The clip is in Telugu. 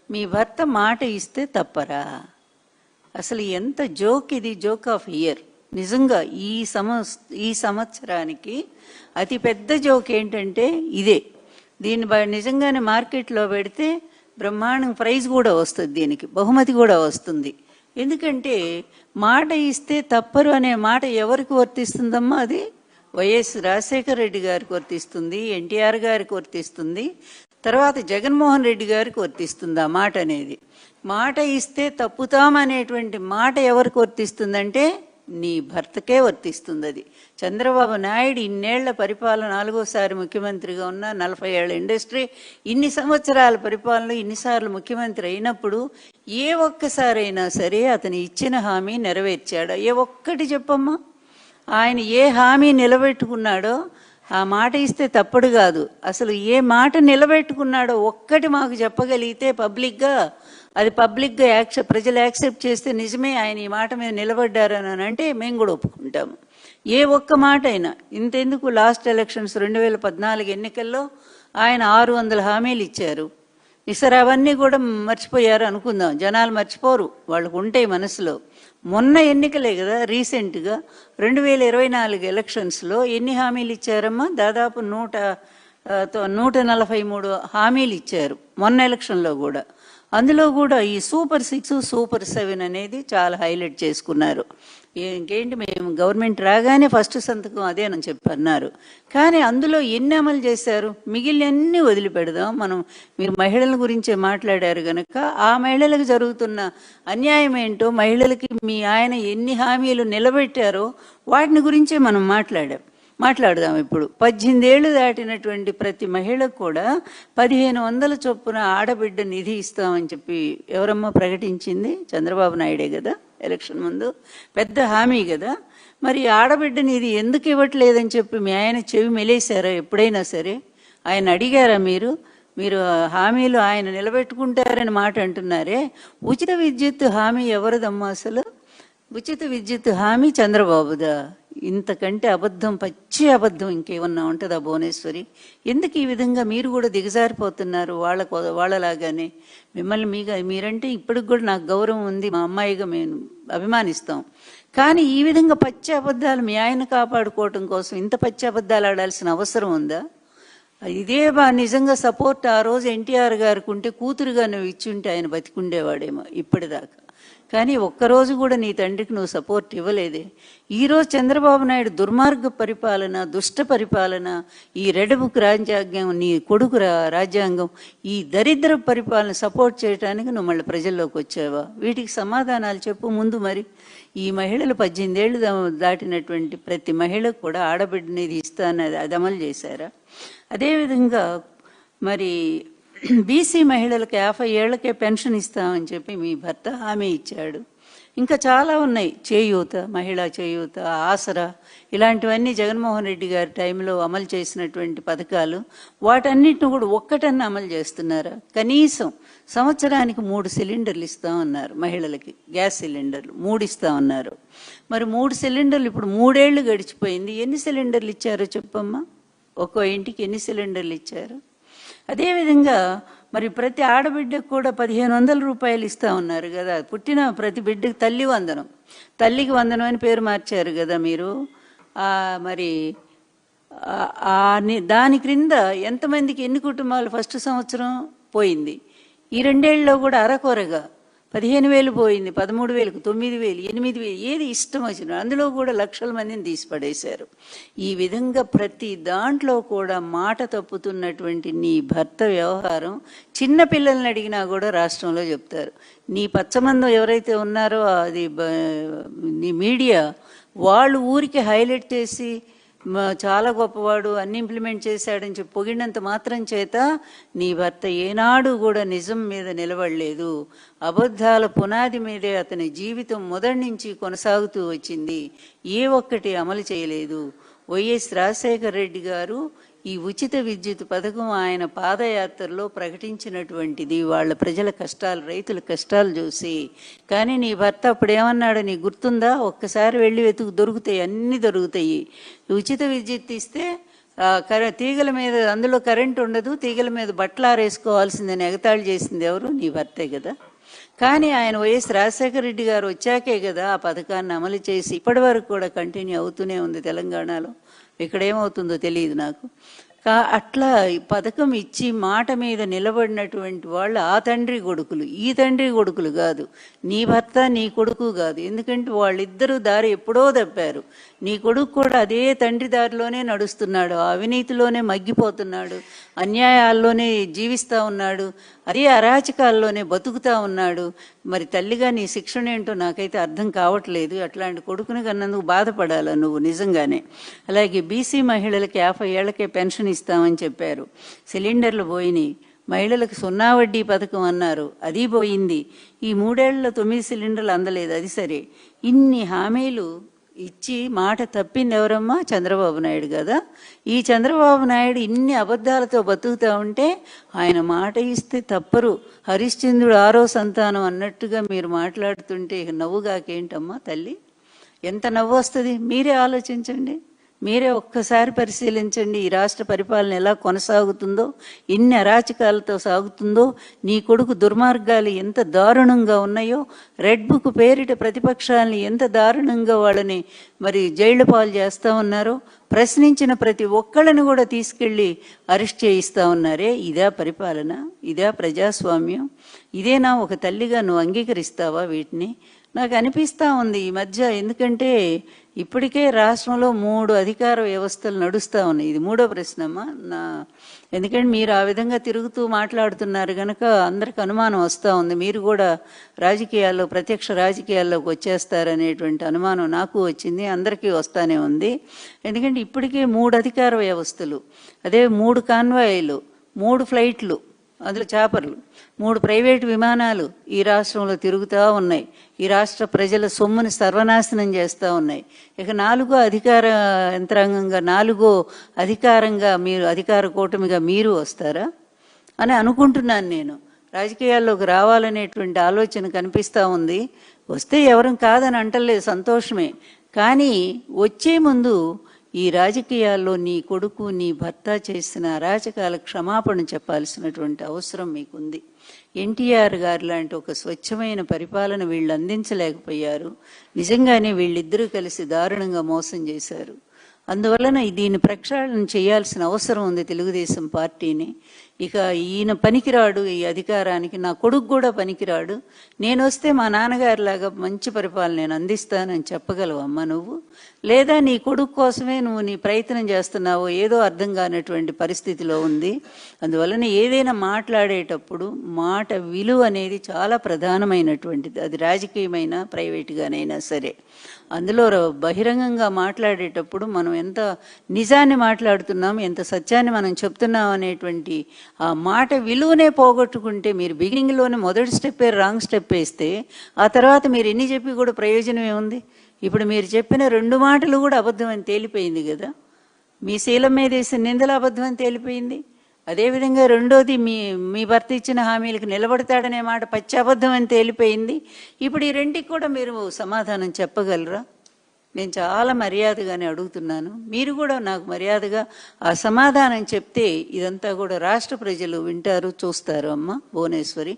మీ భర్త మాట ఇస్తే తప్పరా? అసలు ఎంత జోక్ ఇది, జోక్ ఆఫ్ ఇయర్. నిజంగా ఈ సంవత్సరానికి అతి పెద్ద జోక్ ఏంటంటే ఇదే. దీన్ని నిజంగానే మార్కెట్లో పెడితే బ్రహ్మాండం ప్రైజ్ కూడా వస్తుంది, దీనికి బహుమతి కూడా వస్తుంది. ఎందుకంటే మాట ఇస్తే తప్పరు అనే మాట ఎవరికి వర్తిస్తుందమ్మా? అది వైఎస్ రాజశేఖర రెడ్డి గారికి వర్తిస్తుంది, ఎన్టీఆర్ గారికి వర్తిస్తుంది, తర్వాత జగన్మోహన్ రెడ్డి గారికి వర్తిస్తుంది ఆ మాట అనేది. మాట ఇస్తే తప్పుతామనేటువంటి మాట ఎవరికి వర్తిస్తుందంటే నీ భర్తకే వర్తిస్తుంది. అది చంద్రబాబు నాయుడు ఇన్నేళ్ల పరిపాలన, 4వసారి ముఖ్యమంత్రిగా ఉన్న, 40 ఏళ్ల ఇండస్ట్రీ, ఇన్ని సంవత్సరాల పరిపాలన, ఇన్నిసార్లు ముఖ్యమంత్రి అయినప్పుడు ఏ ఒక్కసారైనా సరే అతను ఇచ్చిన హామీ నెరవేర్చాడా? ఏ ఒక్కటి చెప్పమ్మా. ఆయన ఏ హామీ నిలబెట్టుకున్నాడో ఆ మాట ఇస్తే తప్పుడు కాదు, అసలు ఏ మాట నిలబెట్టుకున్నాడో ఒక్కటి మాకు చెప్పగలిగితే పబ్లిక్గా, అది పబ్లిక్గా ప్రజలు యాక్సెప్ట్ చేస్తే నిజమే ఆయన ఈ మాట మీద నిలబడ్డారని అంటే మేము కూడా ఒప్పుకుంటాము. ఏ ఒక్క మాట అయినా. ఇంతెందుకు, లాస్ట్ ఎలక్షన్స్ 2014 ఎన్నికల్లో ఆయన 600 హామీలు ఇచ్చారు. ఈసారి అవన్నీ కూడా మర్చిపోయారు అనుకుందాం. జనాలు మర్చిపోరు, వాళ్ళకు ఉంటాయి మనసులో. మొన్న ఎన్నికలే కదా రీసెంట్గా 2024 ఎలక్షన్స్లో ఎన్ని హామీలు ఇచ్చారమ్మా? దాదాపు 143 హామీలు ఇచ్చారు మొన్న ఎలక్షన్లో కూడా. అందులో కూడా ఈ సూపర్ 6, సూపర్ 7 అనేది చాలా హైలైట్ చేసుకున్నారు. ఇంకేంటి, మేము గవర్నమెంట్ రాగానే ఫస్ట్ సంతకం అదేనని చెప్పి అన్నారు. కానీ అందులో ఎన్ని అమలు చేశారు? మిగిలినన్నీ వదిలిపెడదాం మనం. మీరు మహిళల గురించే మాట్లాడారు కనుక ఆ మహిళలకు జరుగుతున్న అన్యాయం ఏంటో, మహిళలకి మీ ఆయన ఎన్ని హామీలు నిలబెట్టారో వాటిని గురించే మనం మాట్లాడదాం ఇప్పుడు. 18 ఏళ్లు దాటినటువంటి ప్రతి మహిళకు కూడా 1500 చొప్పున ఆడబిడ్డ నిధి ఇస్తామని చెప్పి ఎవరమ్మా ప్రకటించింది? చంద్రబాబు నాయుడే కదా ఎలక్షన్ ముందు. పెద్ద హామీ కదా. మరి ఆడబిడ్డ నిధి ఎందుకు ఇవ్వట్లేదని చెప్పి మీ ఆయన చెవి మెలేశారా ఎప్పుడైనా సరే? ఆయన అడిగారా మీరు? హామీలు ఆయన నిలబెట్టుకుంటారని మాట అంటున్నారే. ఉచిత విద్యుత్ హామీ ఎవరిదమ్మా అసలు? ఉచిత విద్యుత్ హామీ చంద్రబాబుదా? ఇంతకంటే అబద్ధం, పచ్చి అబద్ధం ఇంకేమన్నా ఉంటుందా భువనేశ్వరి? ఎందుకు ఈ విధంగా మీరు కూడా దిగజారిపోతున్నారు వాళ్ళలాగానే? మీరంటే ఇప్పటికి కూడా నాకు గౌరవం ఉంది, మా అమ్మాయిగా మేము అభిమానిస్తాం. కానీ ఈ విధంగా పచ్చి అబద్ధాలు మీ ఆయన కాపాడుకోవటం కోసం ఇంత పచ్చి అబద్ధాలు ఆడాల్సిన అవసరం ఉందా? ఇదే నిజంగా సపోర్ట్ ఆ రోజు ఎన్టీఆర్ గారికి ఉంటే, కూతురుగా నువ్వు ఇచ్చుంటే ఆయన బతికుండేవాడేమో ఇప్పటిదాకా. కానీ ఒక్కరోజు కూడా నీ తండ్రికి నువ్వు సపోర్ట్ ఇవ్వలేదే. ఈరోజు చంద్రబాబు నాయుడు దుర్మార్గ పరిపాలన, దుష్ట పరిపాలన, ఈ రెడ్ బుక్ రాజ్యాంగం, నీ కొడుకు రాజ్యాంగం, ఈ దరిద్ర పరిపాలన సపోర్ట్ చేయడానికి నువ్వు మళ్ళీ ప్రజల్లోకి వచ్చావా? వీటికి సమాధానాలు చెప్పు ముందు. మరి ఈ మహిళలు 18 ఏళ్ళు దాటినటువంటి ప్రతి మహిళకు కూడా ఆడబిడ్డనేది ఇస్తానది అది అమలు చేశారా? అదేవిధంగా మరి బీసీ మహిళలకు 50 ఏళ్లకే పెన్షన్ ఇస్తామని చెప్పి మీ భర్త హామీ ఇచ్చాడు. ఇంకా చాలా ఉన్నాయి, చేయూత, మహిళా చేయూత, ఆసరా, ఇలాంటివన్నీ జగన్మోహన్ రెడ్డి గారి టైంలో అమలు చేసినటువంటి పథకాలు. వాటన్నిటిని కూడా ఒక్కటన్నా అమలు చేస్తున్నారా? కనీసం సంవత్సరానికి 3 సిలిండర్లు ఇస్తామన్నారు మహిళలకి, గ్యాస్ సిలిండర్లు 3 ఇస్తామన్నారు. మరి 3 సిలిండర్లు ఇప్పుడు 3 ఏళ్ళు గడిచిపోయింది. ఎన్ని సిలిండర్లు ఇచ్చారో చెప్పమ్మా? ఒక్కో ఇంటికి ఎన్ని సిలిండర్లు ఇచ్చారు? అదేవిధంగా మరి ప్రతి ఆడబిడ్డకు కూడా 1500 రూపాయలు ఇస్తా ఉన్నారు కదా. పుట్టిన ప్రతి బిడ్డకి తల్లికి వందనం అని పేరు మార్చారు కదా మీరు. మరి దాని క్రింద ఎంతమందికి, ఎన్ని కుటుంబాలు ఫస్ట్ సంవత్సరం పోయింది? ఈ 2 ఏళ్ళలో కూడా అరకొరగా 15,000 పోయింది, 13,000, 9,000, 8,000, ఏది ఇష్టం వచ్చిన అందులో కూడా లక్షల మందిని తీసిపడేశారు. ఈ విధంగా ప్రతి దాంట్లో కూడా మాట తప్పుతున్నటువంటి నీ భర్త వ్యవహారం చిన్న పిల్లల్ని అడిగినా కూడా రాష్ట్రంలో చెప్తారు. నీ పచ్చమందం ఎవరైతే ఉన్నారో అది నీ మీడియా వాళ్ళు ఊరికి హైలైట్ చేసి చాలా గొప్పవాడు, అన్ని ఇంప్లిమెంట్ చేశాడని చెప్పి పొగిడినంత మాత్రం చేత నీ భర్త ఏనాడు కూడా నిజం మీద నిలబడలేదు. అబద్ధాల పునాది మీదే అతని జీవితం మొదటి నుంచి కొనసాగుతూ వచ్చింది. ఏ ఒక్కటి అమలు చేయలేదు. వైఎస్ రాజశేఖర రెడ్డి గారు ఈ ఉచిత విద్యుత్ పథకం ఆయన పాదయాత్రలో ప్రకటించినటువంటిది వాళ్ళ ప్రజల కష్టాలు, రైతుల కష్టాలు చూసి. కానీ నీ భర్త అప్పుడు ఏమన్నాడో నీకు గుర్తుందా? ఒక్కసారి వెళ్ళి వెతుకు, దొరుకుతాయి, అన్నీ దొరుకుతాయి. ఉచిత విద్యుత్ ఇస్తే తీగల మీద అందులో కరెంట్ ఉండదు, తీగల మీద బట్టలు ఆరేసుకోవాల్సిందని ఎగతాళి చేసింది ఎవరు? నీ భర్తే కదా. కానీ ఆయన వైఎస్ రాజశేఖర రెడ్డి గారు వచ్చాకే కదా ఆ పథకాన్ని అమలు చేసి ఇప్పటి వరకు కూడా కంటిన్యూ అవుతూనే ఉంది తెలంగాణలో. ఇక్కడ ఏమవుతుందో తెలియదు నాకు. అట్లా ఈ పథకం ఇచ్చి మాట మీద నిలబడినటువంటి వాళ్ళు ఆ తండ్రి కొడుకులు, ఈ తండ్రి కొడుకులు కాదు. నీ భర్త నీ కొడుకు కాదు. ఎందుకంటే వాళ్ళిద్దరూ దారి ఎప్పుడో తప్పారు. నీ కొడుకు కూడా అదే తండ్రి దారిలోనే నడుస్తున్నాడు, అవినీతిలోనే మగ్గిపోతున్నాడు, అన్యాయాల్లోనే జీవిస్తూ ఉన్నాడు, అదే అరాచకాల్లోనే బతుకుతూ ఉన్నాడు. మరి తల్లిగా నీ శిక్షణ ఏంటో నాకైతే అర్థం కావట్లేదు. అట్లాంటి కొడుకుని కన్నందుకు బాధపడాలా నువ్వు నిజంగానే. అలాగే బీసీ మహిళలకి 50 ఏళ్లకే పెన్షన్ ఇస్తామని చెప్పారు, సిలిండర్లు పోయినాయి. మహిళలకు 0 వడ్డీ పథకం అన్నారు, అది పోయింది. ఈ 3 ఏళ్లలో 9 సిలిండర్లు అందలేదు, అది సరే. ఇన్ని హామీలు ఇచ్చి మాట తప్పింది ఎవరమ్మా? చంద్రబాబు నాయుడు కదా. ఈ చంద్రబాబు నాయుడు ఇన్ని అబద్ధాలతో బతుకుతూ ఉంటే ఆయన మాట ఇస్తే తప్పరు. హరిశ్చంద్రుడు 6వ సంతానం అన్నట్టుగా మీరు మాట్లాడుతుంటే నవ్వుగాకేంటమ్మా తల్లి? ఎంత నవ్వు వస్తుంది? మీరే ఆలోచించండి, మీరే ఒక్కసారి పరిశీలించండి. ఈ రాష్ట్ర పరిపాలన ఎలా కొనసాగుతుందో, ఇన్ని అరాచకాలతో సాగుతుందో, నీ కొడుకు దుర్మార్గాలు ఎంత దారుణంగా ఉన్నాయో, రెడ్ బుక్ పేరిట ప్రతిపక్షాలని ఎంత దారుణంగా వాళ్ళని మరి జైళ్ల పాలు చేస్తూ ఉన్నారో, ప్రశ్నించిన ప్రతి ఒక్కళ్ళని కూడా తీసుకెళ్ళి అరెస్ట్ చేయిస్తూ ఉన్నారే. ఇదా పరిపాలన? ఇదా ప్రజాస్వామ్యం? ఇదేనా ఒక తల్లిగా నువ్వు అంగీకరిస్తావా వీటిని? నాకు అనిపిస్తూ ఉంది ఈ మధ్య. ఎందుకంటే ఇప్పటికే రాష్ట్రంలో 3 అధికార వ్యవస్థలు నడుస్తూ ఉన్నాయి. ఇది 3వ ప్రశ్నమ్మా ఎందుకంటే మీరు ఆ విధంగా తిరుగుతూ మాట్లాడుతున్నారు కనుక అందరికి అనుమానం వస్తూ ఉంది. మీరు కూడా రాజకీయాల్లో, ప్రత్యక్ష రాజకీయాల్లోకి వచ్చేస్తారనేటువంటి అనుమానం నాకు వచ్చింది, అందరికీ వస్తానే ఉంది. ఎందుకంటే ఇప్పటికే 3 అధికార వ్యవస్థలు, అదే 3 కాన్వాయిలు, 3 ఫ్లైట్లు, అందులో చాపర్లు, 3 ప్రైవేటు విమానాలు ఈ రాష్ట్రంలో తిరుగుతూ ఉన్నాయి. ఈ రాష్ట్ర ప్రజల సొమ్ముని సర్వనాశనం చేస్తూ ఉన్నాయి. ఇక 4వ అధికార యంత్రాంగంగా, 4వ అధికారంగా మీరు, అధికార కూటమిగా మీరు వస్తారా అని అనుకుంటున్నాను నేను. రాజకీయాల్లోకి రావాలనేటువంటి ఆలోచన కనిపిస్తూ ఉంది. వస్తే ఎవరం కాదని అంటలేదు, సంతోషమే. కానీ వచ్చే ముందు ఈ రాజకీయాల్లో నీ కొడుకు, నీ భర్త చేసిన అరాచకాల క్షమాపణ చెప్పాల్సినటువంటి అవసరం మీకుంది. ఎన్టీఆర్ గారు లాంటి ఒక స్వచ్ఛమైన పరిపాలన వీళ్ళు అందించలేకపోయారు. నిజంగానే వీళ్ళిద్దరూ కలిసి దారుణంగా మోసం చేశారు. అందువలన దీన్ని ప్రక్షాళన చేయాల్సిన అవసరం ఉంది తెలుగుదేశం పార్టీని. ఇక ఈయన పనికిరాడు ఈ అధికారానికి, నా కొడుకు కూడా పనికిరాడు, నేను వస్తే మా నాన్నగారిలాగా మంచి పరిపాలన నేను అందిస్తానని చెప్పగలవమ్మా నువ్వు? లేదా నీ కొడుకు కోసమే నువ్వు నీ ప్రయత్నం చేస్తున్నావో ఏదో అర్థం కానటువంటి పరిస్థితిలో ఉంది. అందువలన ఏదైనా మాట్లాడేటప్పుడు మాట విలువ అనేది చాలా ప్రధానమైనటువంటిది, అది రాజకీయమైన ప్రైవేటుగానైనా సరే. అందులో బహిరంగంగా మాట్లాడేటప్పుడు మనం ఎంత నిజాన్ని మాట్లాడుతున్నాం, ఎంత సత్యాన్ని మనం చెప్తున్నాం అనేటువంటి ఆ మాట విలువనే పోగొట్టుకుంటే, మీరు బిగినింగ్లోనే మొదటి స్టెప్పే రాంగ్ స్టెప్ వేస్తే ఆ తర్వాత మీరు ఎన్ని చెప్పి కూడా ప్రయోజనం ఏముంది? ఇప్పుడు మీరు చెప్పిన 2 మాటలు కూడా అబద్ధం అని తేలిపోయింది కదా. మీ శీలం మీద వేసిన నిందలు అబద్ధం అని తేలిపోయింది. అదేవిధంగా రెండోది మీ భర్త ఇచ్చిన హామీలకు నిలబడతాడనే మాట పచ్చి అబద్ధం అని తేలిపోయింది. ఇప్పుడు ఈ 2కి కూడా మీరు సమాధానం చెప్పగలరా? నేను చాలా మర్యాదగానే అడుగుతున్నాను. మీరు కూడా నాకు మర్యాదగా ఆ సమాధానం చెప్తే ఇదంతా కూడా రాష్ట్ర ప్రజలు వింటారు, చూస్తారు. అమ్మ భువనేశ్వరి.